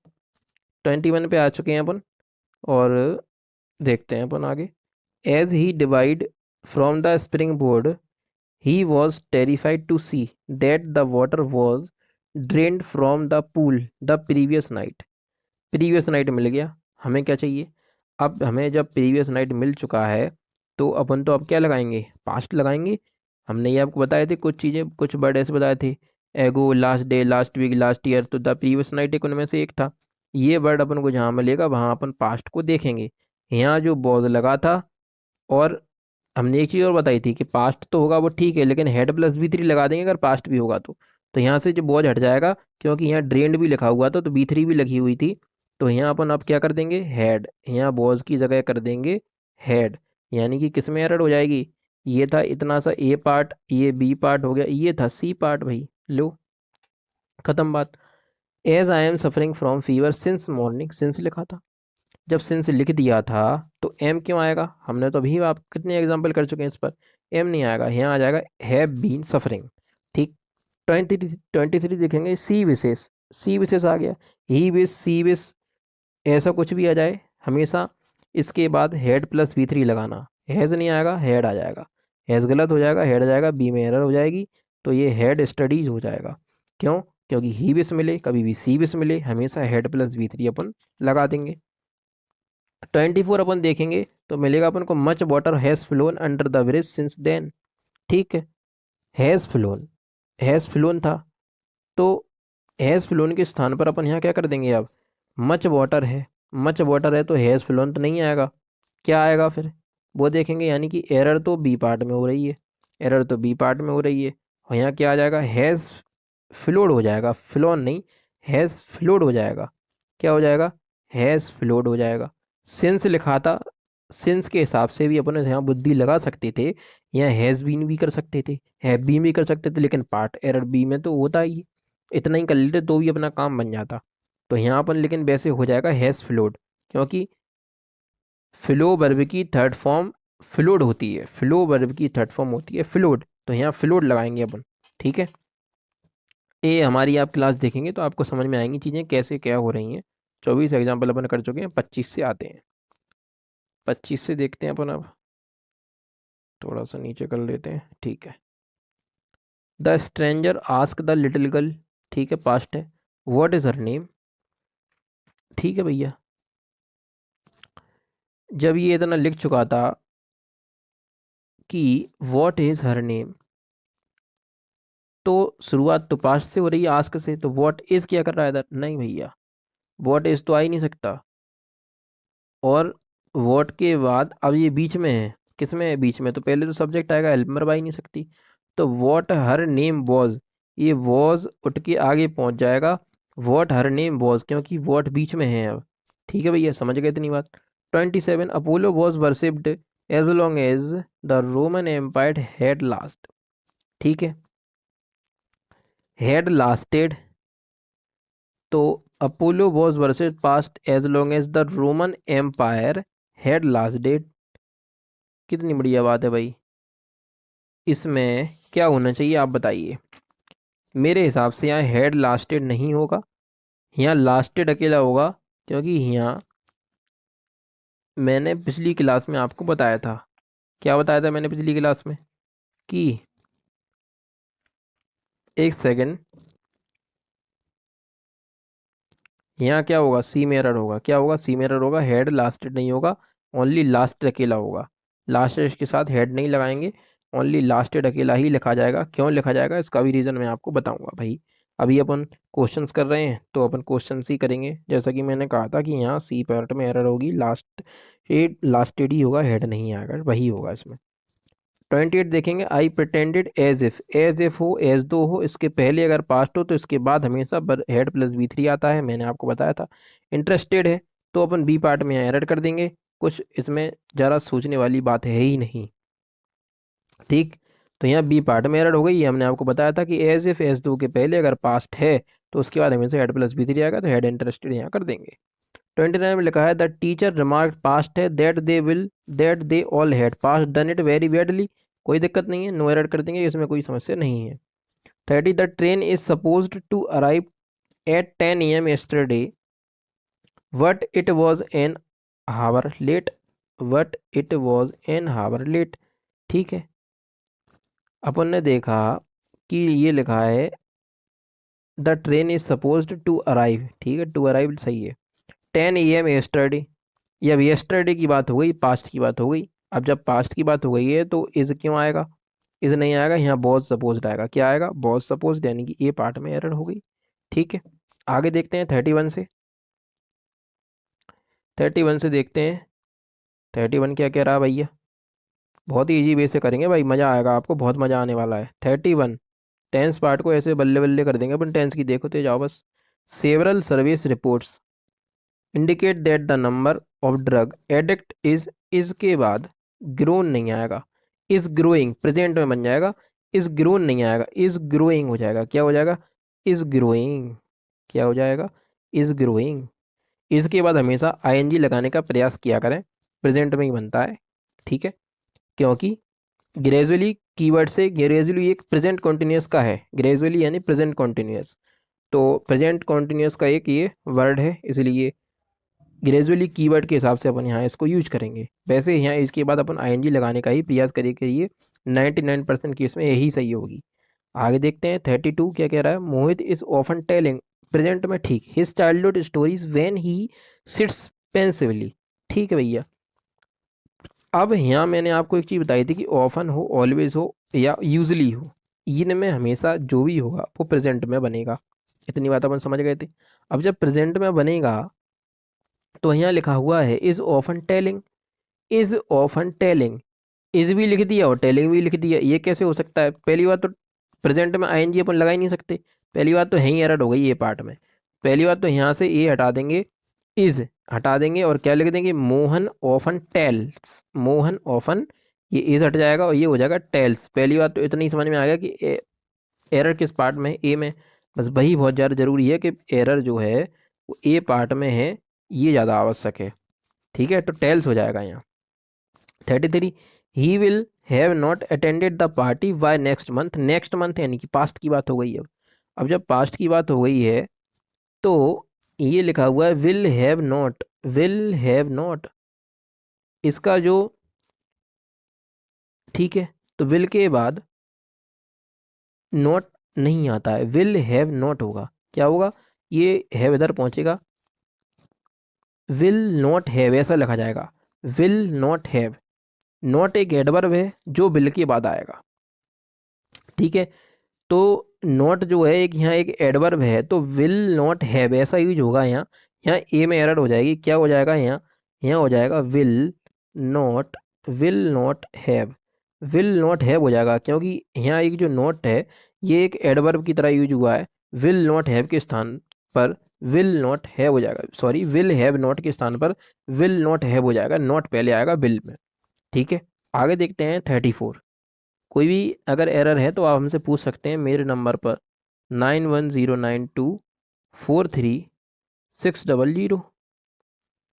21 पे आ चुके हैं अपन, और देखते हैं अपन आगे। As he dived from the springboard, he was terrified to see that the water was drained from the pool the previous night। previous night मिल गया, हमें क्या चाहिए? अब हमें जब previous night मिल चुका है, तो अपन तो अब क्या लगाएंगे? पास्ट लगाएंगे। हमने ये आपको बताए थे कुछ चीज़ें, कुछ वर्ड ऐसे बताए थे, ago, last day, last week, last year, तो द प्रीवियस नाइट एक उनमें से एक था। ये वर्ड अपन को जहाँ मिलेगा वहाँ अपन पास्ट को देखेंगे। यहाँ जो बॉज लगा था, और हमने एक चीज़ और बताई थी कि पास्ट तो होगा वो ठीक है, लेकिन हेड प्लस बी थ्री लगा देंगे अगर पास्ट भी होगा तो यहाँ से जो बॉज हट जाएगा, क्योंकि यहाँ ड्रेन्ड भी लिखा हुआ था तो बी थ्री भी लगी हुई थी। तो यहाँ अपन अब क्या कर देंगे, हेड, यहाँ बॉज की जगह कर देंगे हेड। यानी कि किस में एरर हो जाएगी, ये था इतना सा ए पार्ट, ये बी पार्ट हो गया, ये था सी पार्ट भाई। लो, खत्म बात। As I am suffering from fever since morning, since लिखा था, जब सिंस लिख दिया था तो एम क्यों आएगा, हमने तो अभी आप कितने एग्जाम्पल कर चुके हैं इस पर। एम नहीं आएगा, यहाँ आ जाएगा हैव बीन सफरिंग। ठीक। 23 देखेंगे, सी विशेष, सी विशेष आ गया, ही विश, सी विश, ऐसा कुछ भी आ जाए हमेशा इसके बाद हेड प्लस बी थ्री लगाना। हैज़ नहीं आएगा, हेड आ जाएगा, हैज़ गलत हो जाएगा, हेड आ जाएगा, बी में एरर हो जाएगी, तो ये हेड स्टडीज हो जाएगा। क्यों, क्योंकि ही विश मिले कभी भी सी विश मिले हमेशा हेड प्लस बी थ्री अपन लगा देंगे। 24 अपन देखेंगे तो मिलेगा अपन को much water has flown under the bridge since then. ठीक है, हैज़ फ्लोन, हैज़ फ्लोन था, तो हैज़ फ्लोन के स्थान पर अपन यहाँ क्या कर देंगे अब, मच वाटर है, मच वाटर है तो हैज़ फ्लोन तो नहीं आएगा, क्या आएगा फिर वो देखेंगे। यानी कि एरर तो बी पार्ट में हो रही है, एरर तो बी पार्ट में हो रही है, और यहाँ क्या आ जाएगा, हैज़ फ्लोड हो जाएगा, फ्लोन नहीं, हैज़ फ्लोड हो जाएगा, क्या हो जाएगा, हैज़ फ्लोड हो जाएगा। सिंस लिखा था, सिंस के हिसाब से भी अपन यहाँ बुद्धि लगा सकते थे, यहाँ हैज़ बीन भी कर सकते थे, हैव बीन भी कर सकते थे, लेकिन पार्ट एरर बी में तो होता ही, इतना ही कर लेते तो भी अपना काम बन जाता। तो यहाँ पर लेकिन वैसे हो जाएगा हैज़ फ्लोड, क्योंकि फ्लो वर्ब की थर्ड फॉर्म फ्लोड होती है, फ्लो वर्ब की थर्ड फॉर्म होती है फ्लोड, तो यहाँ फ्लोड लगाएंगे अपन। ठीक है, ये हमारी आप क्लास देखेंगे तो आपको समझ में आएंगी चीज़ें कैसे क्या हो रही हैं। 24 एग्जाम्पल अपन कर चुके हैं, 25 से आते हैं, 25 से देखते हैं अपन अब, थोड़ा सा नीचे कर लेते हैं। ठीक है, the stranger ask the little girl, ठीक है पास्ट है, व्हाट इज़ हर नेम। ठीक है भैया, जब ये इतना लिख चुका था कि व्हाट इज़ हर नेम, तो शुरुआत तो पास्ट से हो रही है आस्क से, तो व्हाट इज़ क्या कर रहा है इधर, नहीं भैया व्हाट इज़ तो आ ही नहीं सकता, और व्हाट के बाद अब ये बीच में है, किस में है बीच में, तो पहले तो सब्जेक्ट आएगा, हेल्प मरवा ही नहीं सकती। तो व्हाट हर नेम वॉज, ये वॉज उठ के आगे पहुंच जाएगा, व्हाट हर नेम वॉज, क्योंकि व्हाट बीच में है अब। ठीक है भैया, समझ गए इतनी बात। 27, Apollo was worshipped as long as the Roman Empire had last. ठीक है, हैड लास्टेड, तो Apollo was worshipped past as long as the Roman Empire had lasted. कितनी बढ़िया बात है भाई, इसमें क्या होना चाहिए आप बताइए। मेरे हिसाब से यहाँ हेड लास्टेड नहीं होगा, यहाँ लास्टेड अकेला होगा, क्योंकि यहाँ मैंने पिछली क्लास में आपको बताया था, क्या बताया था मैंने पिछली क्लास में, कि एक सेकंड, यहाँ क्या होगा, सी में एरर होगा, क्या होगा, सी में एरर होगा, हेड लास्टेड नहीं होगा, ओनली लास्टेड अकेला होगा, लास्टेड के साथ हेड नहीं लगाएंगे, ओनली लास्टेड अकेला ही लिखा जाएगा। क्यों लिखा जाएगा इसका भी रीज़न मैं आपको बताऊंगा भाई। अभी अपन क्वेश्चंस कर रहे हैं तो अपन क्वेश्चंस ही करेंगे, जैसा कि मैंने कहा था कि यहाँ सी पार्ट में एरर होगी, लास्टेड ही होगा, हेड नहीं आएगा, वही होगा इसमें। 28 देखेंगे, आई प्रिटेंडेड एज इफ हो, एज दो हो, इसके पहले अगर पास्ट हो तो इसके बाद हमेशा हेड प्लस बी थ्री आता है, मैंने आपको बताया था। इंटरेस्टेड है तो अपन बी पार्ट में एरर कर देंगे, कुछ इसमें ज़रा सोचने वाली बात है ही नहीं। ठीक, तो यहाँ बी पार्ट में एरर हो गई, ये हमने आपको बताया था कि एज इफ एज दो के पहले अगर पास्ट है तो उसके बाद हमेशा हेड प्लस बी थ्री आएगा, तो हेड इंटरेस्टेड यहाँ कर देंगे। 29 में लिखा है द टीचर रिमार्क पास्ट है, that they all had passed done it very badly, कोई दिक्कत नहीं है, नो एरर कर देंगे, इसमें कोई समस्या नहीं है। 30, the train is supposed to arrive at 10 AM yesterday, but it was an hour late, but it was an hour late. ठीक है, अपन ने देखा कि ये लिखा है the train is supposed to arrive, ठीक है, टू अराइव सही है, 10 AM yesterday, ये अब yesterday की बात हो गई, पास्ट की बात हो गई। अब जब पास्ट की बात हो गई है तो इज क्यों आएगा, इज नहीं आएगा, यहाँ बॉज सपोज्ड आएगा, क्या आएगा, बॉज सपोज्ड, यानी कि ए पार्ट में एरर हो गई। ठीक है, आगे देखते हैं 31 से। 31 से देखते हैं 31 क्या कह रहा है भैया। बहुत ही इजी वे से करेंगे भाई, मज़ा आएगा आपको, बहुत मज़ा आने वाला है। 31 टेंस पार्ट को ऐसे बल्ले बल्ले कर देंगे अपन, टेंस की देखो तो जाओ बस। Several service reports indicate that the number of drug addict is के बाद ग्रोन नहीं आएगा, इज ग्रोइंग प्रेजेंट में बन जाएगा, इज ग्रोन नहीं आएगा, इज ग्रोइंग हो जाएगा। क्या हो जाएगा? Is growing. क्या हो जाएगा? Is growing. इसके बाद हमेशा आईएनजी लगाने का प्रयास किया करें, प्रेजेंट में ही बनता है, ठीक है। क्योंकि ग्रेजुअली कीवर्ड से, ग्रेजुअली एक प्रेजेंट कॉन्टिन्यूस का है, ग्रेजुअली यानी प्रेजेंट कॉन्टिन्यूस, तो प्रेजेंट कॉन्टिन्यूस का एक ये वर्ड है, इसलिए ग्रेजुअली कीवर्ड के हिसाब से अपन यहाँ इसको यूज करेंगे। वैसे यहाँ इसके बाद अपन आईएनजी लगाने का ही प्रयास करेंगे, ये 99% केस में यही सही होगी। आगे देखते हैं 32 क्या कह रहा है। Mohit is often telling present में, ठीक, his childhood stories when he sits pensively. ठीक है भैया। अब यहाँ मैंने आपको एक चीज़ बताई थी कि ऑफन हो, ऑलवेज हो या यूजली हो, इनमें हमेशा जो भी होगा वो प्रेजेंट में बनेगा। इतनी बात अपन समझ गए थे। अब जब प्रेजेंट में बनेगा तो यहाँ लिखा हुआ है is often telling, is often telling, is भी लिख दिया और टेलिंग भी लिख दिया, ये कैसे हो सकता है? पहली बात तो प्रेजेंट में आईएनजी अपन लगा ही नहीं सकते, पहली बात तो यहीं एरर हो गई ये पार्ट में। पहली बात तो यहाँ से ये हटा देंगे, इज हटा देंगे और क्या लिख देंगे? Mohan often tells, Mohan often, ये इज हट जाएगा और ये हो जाएगा टेल्स। पहली बात तो इतना ही समझ में आ गया कि एरर किस पार्ट में है, ए में। बस वही बहुत ज़्यादा ज़रूरी है कि एरर जो है वो ए पार्ट में है, ये ज़्यादा आवश्यक है, ठीक है। तो टेल्स हो जाएगा यहाँ। 33 he will have not attended the party by next month, next month यानी कि पास्ट की बात हो गई। अब जब पास्ट की बात हो गई है तो ये लिखा हुआ है will have not, will have not, इसका जो, ठीक है, तो विल के बाद नॉट नहीं आता है, विल हैव नॉट होगा। क्या होगा? ये हैव इधर पहुंचेगा, विल नॉट हैव ऐसा लिखा जाएगा, विल नॉट हैव। नॉट एक एडवर्ब है जो विल के बाद आएगा, ठीक है। तो नॉट जो है एक यहाँ एक एडवर्ब है, तो विल नॉट हैव ऐसा यूज होगा यहाँ। यहाँ ए में एरर हो जाएगी, क्या हो जाएगा यहाँ? यहाँ हो जाएगा not will not have, will not have हो जाएगा, क्योंकि यहाँ एक जो नॉट है ये एक एडवर्ब की तरह यूज हुआ है। विल नॉट हैव के स्थान पर विल नॉट हैव हो जाएगा, सॉरी विल हैव नॉट के स्थान पर विल नॉट हैव हो जाएगा, नॉट पहले आएगा विल में, ठीक है। आगे देखते हैं 34। कोई भी अगर एरर है तो आप हमसे पूछ सकते हैं मेरे नंबर पर 9109243600।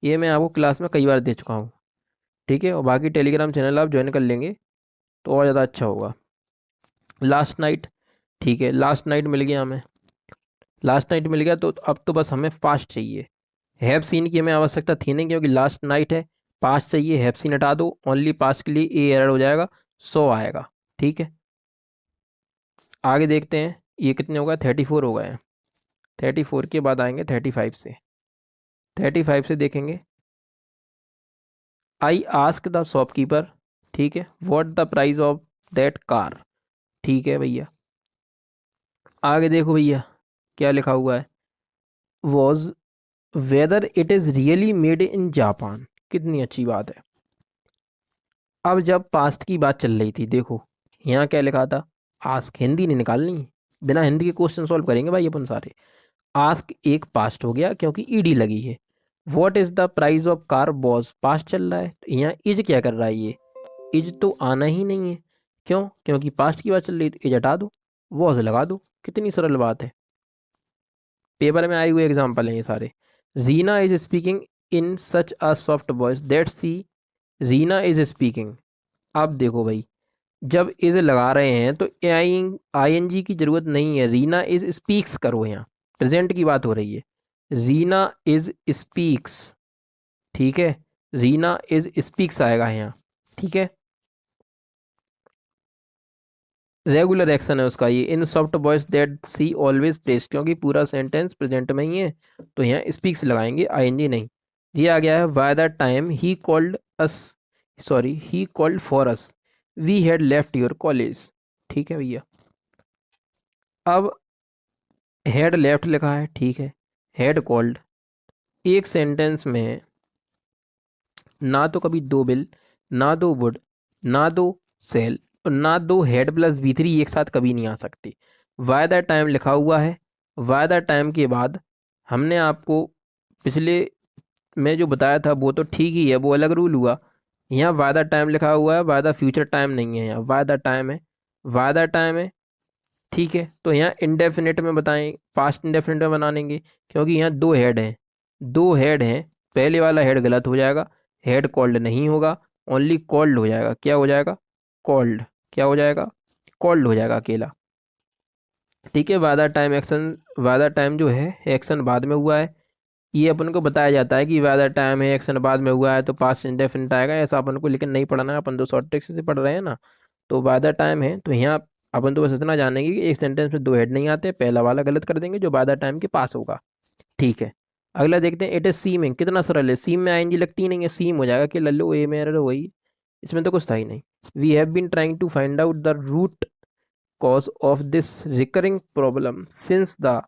ये मैं आपको क्लास में कई बार दे चुका हूँ, ठीक है। और बाकी टेलीग्राम चैनल आप ज्वाइन कर लेंगे तो और ज़्यादा अच्छा होगा। लास्ट नाइट, ठीक है, लास्ट नाइट मिल गया हमें, लास्ट नाइट मिल गया तो अब तो बस हमें पास्ट चाहिए। हैव सीन की हमें आवश्यकता थी नहीं क्योंकि लास्ट नाइट है, पास्ट चाहिए, हैव सीन हटा दो, ओनली पास्ट के लिए ए एरर हो जाएगा, 100 आएगा, ठीक है। आगे देखते हैं ये कितने हो गए, 34 हो गए हैं। 34 के बाद आएंगे 35 से, 35 से देखेंगे आई आस्क द शॉपकीपर, ठीक है, what the price of that car, ठीक है भैया। आगे देखो भैया क्या लिखा हुआ है, was whether it is really made in Japan, कितनी अच्छी बात है। अब जब पास्ट की बात चल रही थी, देखो यहाँ क्या लिखा था, आस्क, हिंदी नहीं निकालनी, बिना हिंदी के क्वेश्चन सॉल्व करेंगे भाई अपन सारे। आस्क एक पास्ट हो गया क्योंकि ईडी लगी है। What is the price of car boughs past चल रहा है, तो यहाँ इज क्या कर रहा है, ये इज तो आना ही नहीं है, क्यों? क्योंकि पास्ट की बात चल रही है, तो इज हटा दो, वॉज लगा दो, कितनी सरल बात है। पेपर में आए हुए एग्जाम्पल हैं ये सारे। Reena is speaking in such a soft voice that she, Reena is speaking. अब देखो भाई जब इज लगा रहे हैं तो आई एन जी की जरूरत नहीं है, रीना इज स्पीक्स करो, यहाँ प्रेजेंट की बात हो रही है, रीना इज स्पीक्स, ठीक है, रीना इज स्पीक्स आएगा यहाँ, ठीक है। रेगुलर एक्शन है उसका ये, in soft voice that she always place, क्योंकि पूरा सेंटेंस प्रेजेंट में ही है तो यहाँ स्पीक्स लगाएंगे, आईएनजी नहीं। ये आ गया है by the time he called us, sorry he called for us we had left your college, ठीक है भैया। अब हैड लेफ्ट लिखा है, ठीक है, हैड कॉल्ड, एक सेंटेंस में ना तो कभी दो बिल, ना दो वुड, ना दो सेल, और ना दो हेड प्लस V3 एक साथ कभी नहीं आ सकती। वाई द टाइम लिखा हुआ है। वाई द टाइम के बाद हमने आपको पिछले में जो बताया था वो तो ठीक ही है, वो अलग रूल हुआ। यहाँ वाई द टाइम लिखा हुआ है, वाई द फ्यूचर टाइम नहीं है, यहाँ वाई द टाइम है। वाई द टाइम है, ठीक है। तो यहाँ इंडेफिनिट में बताएं, पास्ट इंडेफिनिट में बना लेंगे, क्योंकि यहाँ दो हेड हैं। दो हेड हैं, पहले वाला हेड गलत हो जाएगा, हेड कॉल्ड नहीं होगा, ओनली कॉल्ड हो जाएगा। क्या हो जाएगा? कॉल्ड। क्या हो जाएगा? कॉल्ड हो जाएगा अकेला। ठीक है, वादा टाइम एक्शन, वादा टाइम जो है एक्शन बाद में हुआ है। ये अपन को बताया जाता है कि वादा टाइम है एक्शन बाद में हुआ है तो पास्ट इंडेफिनिट आएगा, ऐसा अपन को लेकिन नहीं पढ़ना है, अपन तो शॉर्ट ट्रिक से पढ़ रहे हैं ना। तो वादा टाइम है तो यहाँ अपन तो बस इतना जानेंगे कि एक सेंटेंस में दो हेड नहीं आते, पहला वाला गलत कर देंगे जो वादा टाइम के पास होगा। ठीक है, अगला देखते हैं। इट इज सीमिंग, कितना सरल है। सीम में आईएनजी लगती ही नहीं है, सीम हो जाएगा कि लल्लो ए में एरर वही, इसमें तो कुछ था ही नहीं। We have been trying to find out the root cause of this recurring problem since the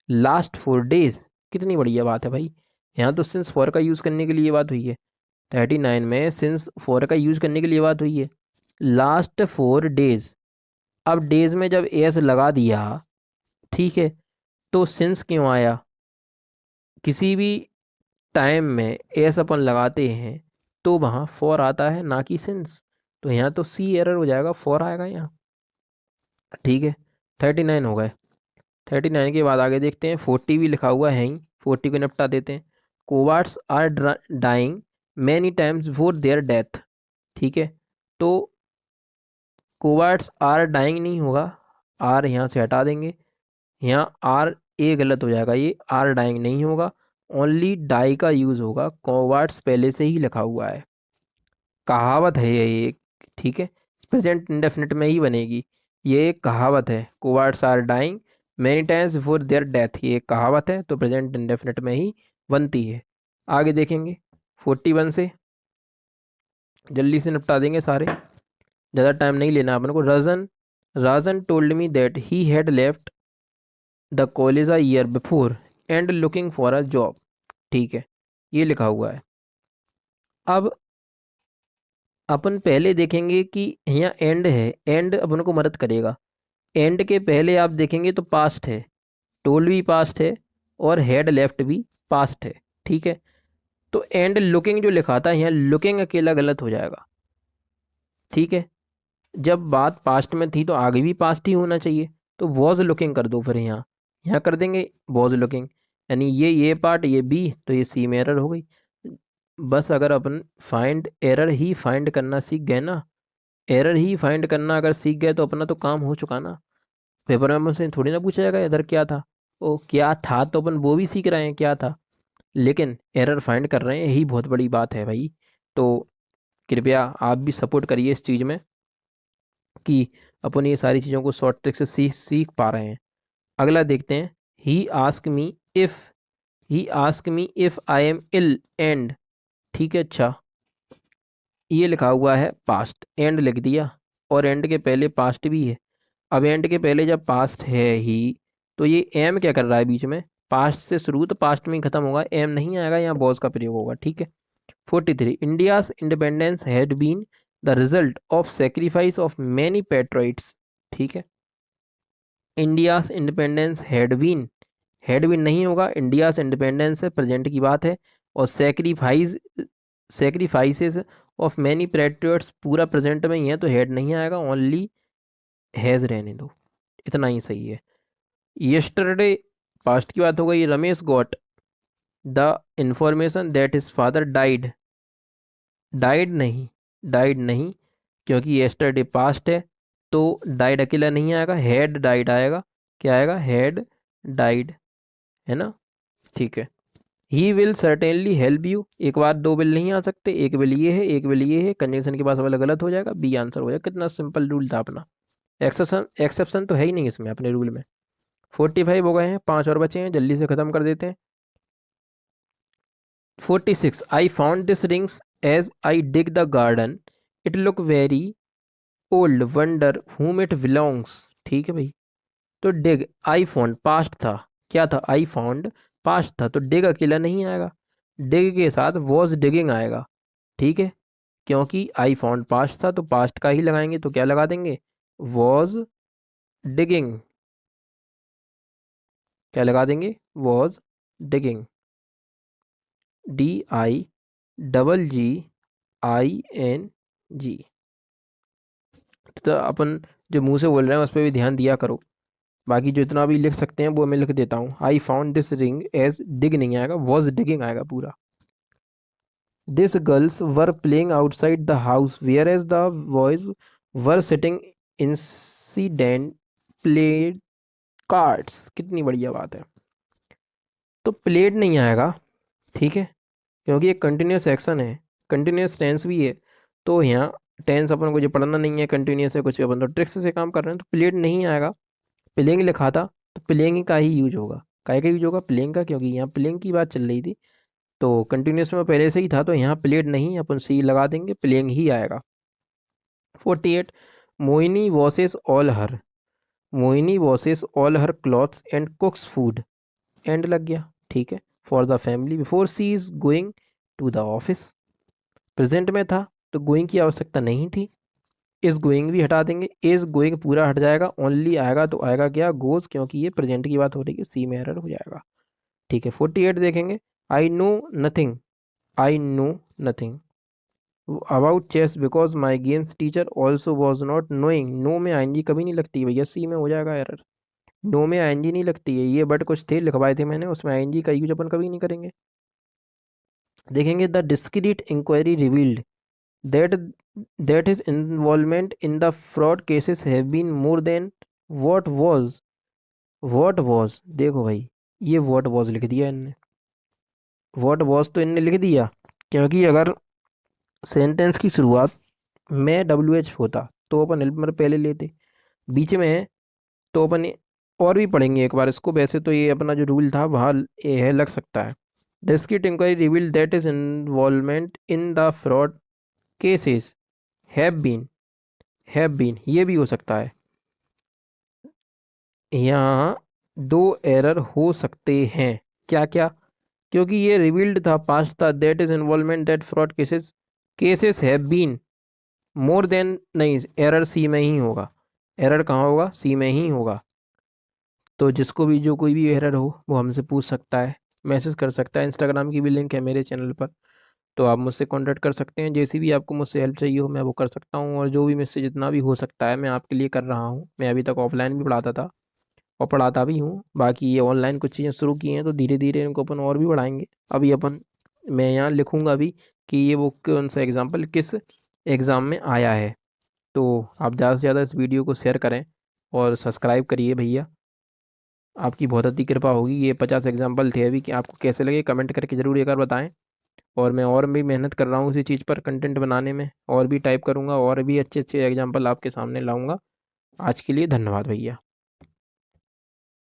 last 4 days। कितनी बढ़िया बात है भाई, यहाँ तो सिंस फॉर का यूज़ करने के लिए बात हुई है। 39 में सिंस फॉर का यूज़ करने के लिए बात हुई है। लास्ट 4 days, अब डेज में जब एस लगा दिया, ठीक है, तो सिंस क्यों आया? किसी भी टाइम में एस अपन लगाते हैं तो वहाँ फॉर आता है, ना कि सिंस। तो यहाँ तो सी एरर हो जाएगा, फॉर आएगा यहाँ। ठीक है, 39 हो गए। 39 के बाद आगे देखते हैं। 40 भी लिखा हुआ है ही, 40 को निपटा देते हैं। Cowards are dying many times before their death. ठीक है, तो कोवार्ड्स आर डाइंग नहीं होगा, आर यहाँ से हटा देंगे। यहाँ आर ए गलत हो जाएगा, ये आर डाइंग नहीं होगा, ओनली डाई का यूज़ होगा। कोवार्ड्स पहले से ही लिखा हुआ है, कहावत है ये एक। ठीक है, प्रेजेंट इंडेफिनिट में ही बनेगी। ये एक कहावत है, cowards are dying many times before their death, ये एक कहावत है, तो प्रेजेंट इंडेफिनिट में ही बनती है। आगे देखेंगे 41 से, जल्दी से निपटा देंगे सारे, ज़्यादा टाइम नहीं लेना अपन को। Rajan, Rajan told me that he had left the college a year before and looking for a job. ठीक है, ये लिखा हुआ है। अब अपन पहले देखेंगे कि यहाँ एंड है, एंड अपन को मदद करेगा। एंड के पहले आप देखेंगे तो पास्ट है, टोल भी पास्ट है, और हेड लेफ्ट भी पास्ट है। ठीक है, तो एंड लुकिंग जो लिखा था यहाँ, लुकिंग अकेला गलत हो जाएगा। ठीक है, जब बात पास्ट में थी तो आगे भी पास्ट ही होना चाहिए, तो वॉज लुकिंग कर दो फिर यहाँ, यहाँ कर देंगे वॉज लुकिंग, यानी ये पार्ट ये बी, तो ये सी में एरर हो गई। बस अगर अपन फाइंड एरर ही फाइंड करना सीख गए ना, एरर ही फाइंड करना अगर सीख गए तो अपना तो काम हो चुका ना। पेपर में हमसे थोड़ी ना पूछा जाएगा इधर क्या था, ओ क्या था, तो अपन वो भी सीख रहे हैं क्या था, लेकिन एरर फाइंड कर रहे हैं, यही बहुत बड़ी बात है भाई। तो कृपया आप भी सपोर्ट करिए इस चीज़ में कि अपन ये सारी चीज़ों को शॉर्ट ट्रिक से सीख सीख पा रहे हैं। अगला देखते हैं। He ask me if, he ask me if I am ill and. ठीक है, अच्छा, ये लिखा हुआ है पास्ट, एंड लिख दिया, और एंड के पहले पास्ट भी है। अब एंड के पहले जब पास्ट है ही, तो ये एम क्या कर रहा है बीच में, पास्ट से शुरू, तो पास्ट में ही खत्म होगा, एम नहीं आएगा, यहाँ बॉस का प्रयोग होगा। ठीक है, 43, India's independence had been the result of sacrifice of many patriots. ठीक है, इंडियाज इंडिपेंडेंस हैड बीन नहीं होगा, इंडियाज इंडिपेंडेंस है, प्रेजेंट की बात है, और सेक्रीफाइसेस ऑफ मैनी पेट्रियट्स पूरा प्रेजेंट में ही है, तो हेड नहीं आएगा, ओनली हैज़ रहने दो, इतना ही सही है। यस्टरडे पास्ट की बात हो गई। Ramesh got the information that his father died, died नहीं, डाइड नहीं, क्योंकि यस्टरडे पास्ट है, तो डाइड अकेला नहीं आएगा, हेड डाइड आएगा। क्या आएगा? हेड डाइड, है ना। ठीक है, he will certainly help you, एक बार दो बिल नहीं आ सकते, एक बिल ये है, एक बिल ये है, कंजंक्शन के पास वाला गलत हो जाएगा, बी आंसर हो जाएगा। कितना सिंपल रूल था अपना, एक्सेप्शन एक्सेप्शन तो है ही नहीं इसमें अपने रूल में। 45 हो गए हैं, 5 और बचे हैं, जल्दी से ख़त्म कर देते हैं। 46, I found this rings as I dig the garden, it look very old, wonder whom it belongs. ठीक है भाई, तो डिग, आई फाउंड पास्ट था, क्या था? आई फाउंड पास्ट था, तो डिग अकेला नहीं आएगा, डिग के साथ वॉज डिगिंग आएगा। ठीक है, क्योंकि आई फाउंड पास्ट था तो पास्ट का ही लगाएंगे, तो क्या लगा देंगे, वॉज डिगिंग। क्या लगा देंगे, वॉज डिगिंग, DIGG। तो अपन जो मुंह से बोल रहे हैं उस पर भी ध्यान दिया करो। बाकी जो इतना भी लिख सकते हैं वो मैं लिख देता हूँ। I found this ring as, dig नहीं आएगा, वॉज डिगिंग आएगा पूरा। This girls were playing outside the house whereas the boys were sitting inside and played cards. कितनी बढ़िया बात है। तो प्लेड नहीं आएगा, ठीक है, क्योंकि एक कंटिन्यूस एक्शन है, कंटिन्यूस टेंस भी है। तो यहाँ टेंस अपन को जो पढ़ना नहीं है, कंटिन्यूस है, कुछ भी अपन तो ट्रिक्स से काम कर रहे हैं, तो प्लेड नहीं आएगा। प्लेइंग लिखा था तो प्लेइंग का ही यूज होगा। काय का यूज होगा, प्लेइंग का, क्योंकि यहाँ प्लेइंग की बात चल रही थी। तो कंटिन्यूस में पहले से ही था, तो यहाँ प्लेड नहीं, अपन सी लगा देंगे, प्लेइंग ही आएगा। 48, Mohini washes all her, Mohini washes all her clothes and cooks food, and लग गया, ठीक है, for the family before she is going to the office. Present में था तो गोइंग की आवश्यकता नहीं थी, इज गोइंग भी हटा देंगे, इज गोइंग पूरा हट जाएगा, ओनली आएगा तो आएगा क्या, गोज, क्योंकि ये प्रेजेंट की बात हो रही है, सी में एरर हो जाएगा, ठीक है। 48 देखेंगे, I know nothing, I know nothing about chess because my games teacher also was not knowing. Know में आईएनजी कभी नहीं लगती भैया, सी में हो जाएगा एरर। नो में आईएनजी नहीं लगती है, ये बट कुछ थे लिखवाए थे मैंने, उसमें आईएनजी का यूज अपन कभी नहीं करेंगे। देखेंगे, the discreet enquiry revealed that that his involvement in the fraud cases have been more than what was देखो भाई, ये what was लिख दिया इनने, what was तो इनने लिख दिया, क्योंकि अगर सेंटेंस की शुरुआत में WH होता तो अपन हेल्पर पहले लेते, बीच में है तो अपन और भी पढ़ेंगे एक बार इसको। वैसे तो ये अपना जो रूल था वहाँ ये है, लग सकता है। Discreet enquiry reveal that is involvement in the fraud cases have been ये भी हो सकता है। यहाँ दो एरर हो सकते हैं, क्या क्या, क्योंकि ये रिवील्ड था, पास्ट था, that is involvement that fraud cases, cases have been more than, नहीं, एरर सी में ही होगा, एरर कहाँ होगा, सी में ही होगा। तो जिसको भी जो कोई भी एरर हो वो हमसे पूछ सकता है, मैसेज कर सकता है, इंस्टाग्राम की भी लिंक है मेरे चैनल पर, तो आप मुझसे कांटेक्ट कर सकते हैं। जैसी भी आपको मुझसे हेल्प चाहिए हो मैं वो कर सकता हूँ, और जो भी मुझसे जितना भी हो सकता है मैं आपके लिए कर रहा हूँ। मैं अभी तक ऑफलाइन भी पढ़ाता था और पढ़ाता भी हूँ, बाकी ये ऑनलाइन कुछ चीज़ें शुरू की हैं तो धीरे धीरे इनको अपन और भी बढ़ाएंगे। अभी अपन, मैं यहाँ लिखूँगा अभी कि ये वो कौन सा एग्जाम्पल किस एग्ज़ाम में आया है। तो आप ज़्यादा से ज़्यादा इस वीडियो को शेयर करें और सब्सक्राइब करिए भैया, आपकी बहुत अति कृपा होगी। ये 50 एग्जाम्पल थे अभी, कि आपको कैसे लगे कमेंट करके ज़रूर एक बार बताएं। और मैं और भी मेहनत कर रहा हूँ इसी चीज़ पर, कंटेंट बनाने में, और भी टाइप करूँगा और भी अच्छे अच्छे एग्जाम्पल आपके सामने लाऊंगा। आज के लिए धन्यवाद भैया।